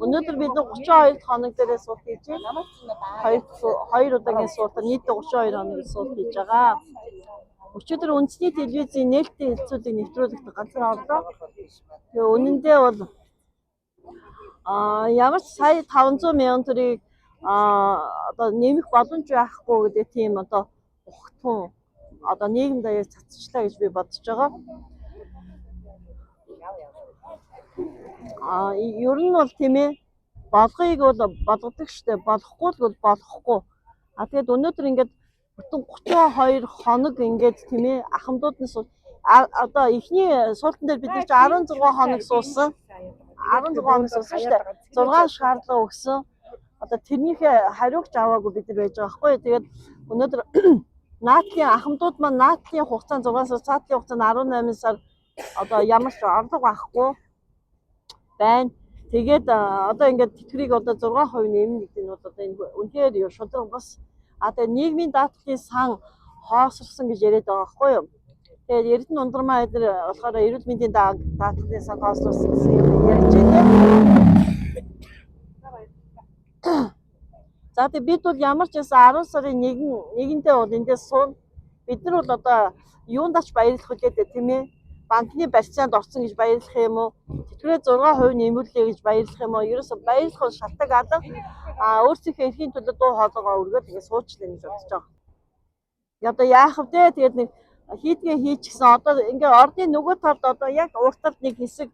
Өнөөдөр бид 32 хоног дээрээ суулт хийж байна. Хоёр удаагийн суултаар нийтдээ 32 хоног суулт хийж байгаа. Өчигдөр үндэсний телевизийн нээлттэй хэлцүүдийг нэвтрүүлэх газар орлоо. Тэгээ үнэндээ бол ямар ч сая 500 мянган төгрөгийг одоо нэмэх боломж байхгүй гэдэг тийм одоо ухтун одоо нийгэм даяар цацчлаа гэж би бодож байгаа. Ер нь бол тийм ээ болгоёг бол болгодог штэ, болохгүй л бол болохгүй. Тэгээд өнөөдөр ингээд бүтэн 32 хоног ингээд тийм ээ ахмадууд нь одоо эхний суултан дээр бид нар 16 хоног суусан. 16 хоног суусан штэ. 6 шаардлага өгсөн. Одоо тэрнийхээ хариугч аваагүй бид нар байж байгаа байхгүй. Тэгээд өнөөдөр наатлын ахмадууд маань наатлын хугацаанд 6 сар, цаатлын хугацаанд 18 сар одоо ямар ч орлого авахгүй байна. Тэгээд одоо ингээд тэтгэврийг одоо 6% нэмнэ гэдэг нь бол одоо энэ үнэхээр шудраг бас тэгээд нийгмийн даатгалын сан хоосорсон гэж яриад байгаа байхгүй юу. Тэгээд Эрдэнэ ундрмаа эдэр болохоор эрүүл мэндийн даатгалын сан хоосорсон гэсэн юм ярьж байна. За тэгээд бид бол ямар ч байсан 10 сарын 1-ндээ бол эндээс суун. Бид нар бол одоо юундач баярлах үлээдэ тийм ээ. Банкны барьцаанд орсон гэж баярлах юм уу? Тэтгэврээ 6% нэмүүлээ гэж баярлах юм уу? Ерөөсө баярлах шалтгаан алга. Өөрсдийнхөө эрхийн төлөө дуу хоолойгоо өргөөд ингэ суучлаа гэж бодож байгаа. Одоо яах вэ? Тэгээд нэг хийдгээ хийчихсэн. Одоо ингээ орны нөгөө талд одоо яг урталд нэг хэсэг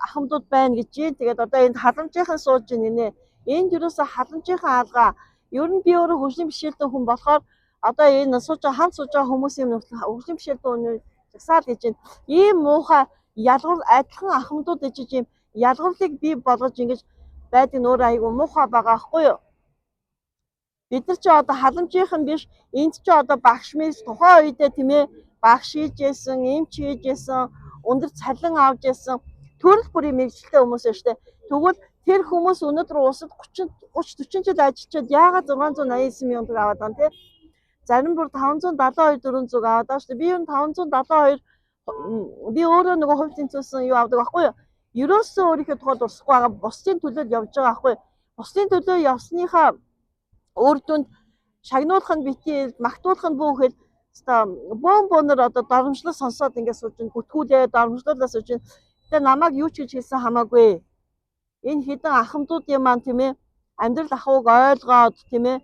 ахмадууд байна гэж юм. Тэгээд одоо энд халамжийнхан сууж ийн гинэ. Энд ерөөсө халамжийнхан алгаа. Ер нь би өөрөө хөгжлийн бишэлтэн хүн болохоор одоо энэ хамт сууж байгаа хүмүүсийн хөгжлийн бишэлтэн үнээр жагсаал гэж байна. Ийм муухай ялгар адилхан ахмадууд ижиж ийм ялгарлыг бий болгож ингэж байдаг нь өөр айгүй муухай байгаа байхгүй юу? Бид нар чи одоо халамжийнхан биш, энд чи одоо багш мэл тухайн үедээ тийм ээ багш хийжсэн, эмч хийжсэн, өндөр цалин авч ясан төрөл бүрийн мэрэгчлээ хүмүүс шүү дээ. Тэгвэл тэр хүмүүс өнөөдөр улсад 30-40 жил ажиллаад яагаад 689 мянган төгрөг аваад байгаа юм те? Зарим бүр 572 400 аваад байгаа шүү дээ. Би ер нь 572 би өөрөө нөгөө хувь тэнцвэрсэн юу авдаг байхгүй юу? Ерөөсөө өөрийнхөө тухайд урсахгүй байгаа бусдын төлөө явж байгаа байхгүй юу? Бусдын төлөө явсныхаа үр дүнд шагнуулах нь битгий магтуулах нь бүхээл бөөнөр одоо доромжлол сонсоод ингээд сууж ин гүтгүүлээ доромжлуулаа сууж ин. Тэгээ намайг юу ч гэж хэлсэн хамаагүй. Энэ хідэн ахмадуудын маань тийм ээ амьдрал ахуйг ойлгоод тийм ээ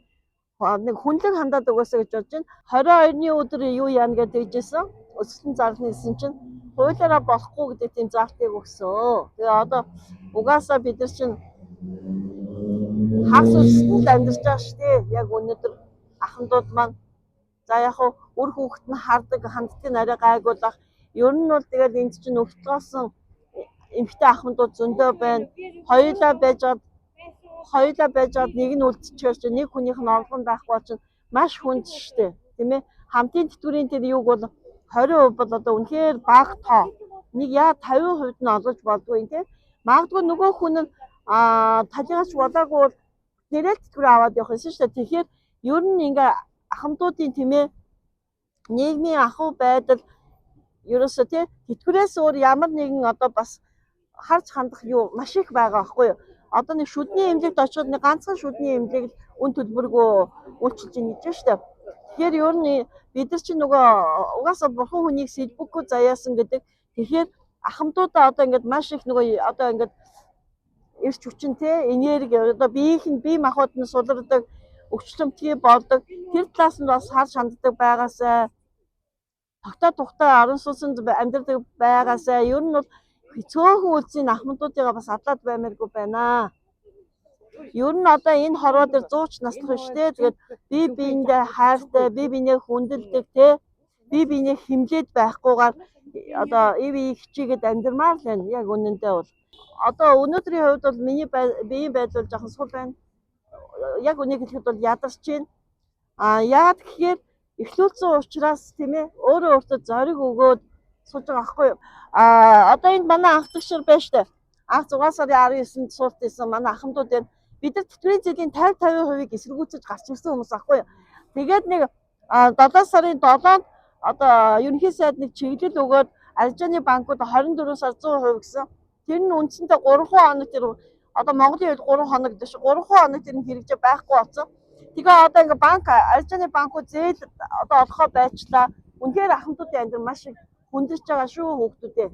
нэг хүнлэг хандаад угаасаа гэж бодож байна. 22-ны өдөр юу яана гэж тэгжсэн. Өсөлтөн зарлын хэлсэн чинь хуулиараа болохгүй гэдэг тийм залтыг өгсөн. Тэгээ одоо угаасаа бид нар чинь хагас өсөлтөнд амьдарч байгаа шүү дээ. Яг өнөөдөр ахмадууд маань за яг үр хүүхэд нь хардаг ханддаг нарай гайгуулах. Ер нь бол тэгээд энд чинь өвтгөөсөн эмэгтэй ахмадууд зөндөө байна. Хоёулаа байжгаад нэг нь үлдчихээр чинь нэг хүнийх нь орлого байхгүй чинь маш хүнд шүү дээ. Тийм ээ. Хамтын тэтгэврийн тэр юуг бол 20% бол одоо үнэхээр бага тоо. Нэг яа 50% нь олж болдгоо юм тийм. Магадгүй нөгөө хүн нь талигаач болоогүй бол нэрэл тэтгэврээ аваад явах юм шүү дээ. Тэгэхээр ер нь ингээ ахмадуудын тийм ээ нийгмийн ахуй байдал ерөөсөө тийм тэтгэврээс өөр ямар нэгэн одоо бас харж хандах юу маш их байгаа байхгүй юу? Одоо нэг шүдний эмнэлэгт очиод нэг ганцхан шүдний эмнэлэг үн төлбөргөө үйлчилж ийн гэж шүү дээ. Тэгэхээр ер нь бид нар чинь нөгөө угаасаа бурхан хүнийг сэлбэггүй заяасан гэдэг. Тэгэхээр ахмадуудаа одоо ингээд маш их нөгөө одоо ингээд эрч хүчин те энерги одоо бие махбод нь сулардаг, өвчлөмтгий болдог. Тэр талаас нь бас харж ханддаг байгаасай. Тогтоо орон сууцнд амьдардаг байгаасай. Ер нь бол цөөхөн үлцийн ахмадуудыгаа бас адлаад баймааргүй байна. Ер нь одоо энэ хорвоо дээр 100 ч наслах биш те. Тэгээд бие биендээ хайртай, бие биенээ хүндэлдэг те. Бие биенээ химлээд байхгүйгээр одоо ив хичээгээд амьдрмаар л байна. Яг үнэндээ бол одоо өнөөдрийн хувьд бол миний биеийн байдал жоохон сул байна. Яг үнийг хэлэхэд бол ядарч байна. Яагаад гэхээр эхлүүлсэн учраас тийм ээ өөрөө өөртөө зориг өгөөд сууж байгаа байхгүй юу? Одоо энд манай анхдагчар байна штэ. Анх 6 сарын 19-нд суулт хийсэн манай ахмадууд байна. Бид нар тэтгэврийн зээлийн 50% эсэргүүцэж гарч ирсэн хүмүүс аахгүй юу? Тэгээд нэг 7 сарын 7-нд одоо ерөнхий сайд нэг чиглэл өгөөд аржааны банкуд 24 сар 100% гэсэн. Тэр нь үндсэндээ 3 хоног тэр Одоо Монголын үед 3 хоног дэш 3 хоног тэр нь хэрэгжиж байхгүй болсон. Тэгээ одоо ингээ банк арьжааны банкуд зээл одоо олохоо байчлаа. Үнэхээр ахмадуудын амьдрал маш их хүндэж байгаа шүү хүүхдүүдээ.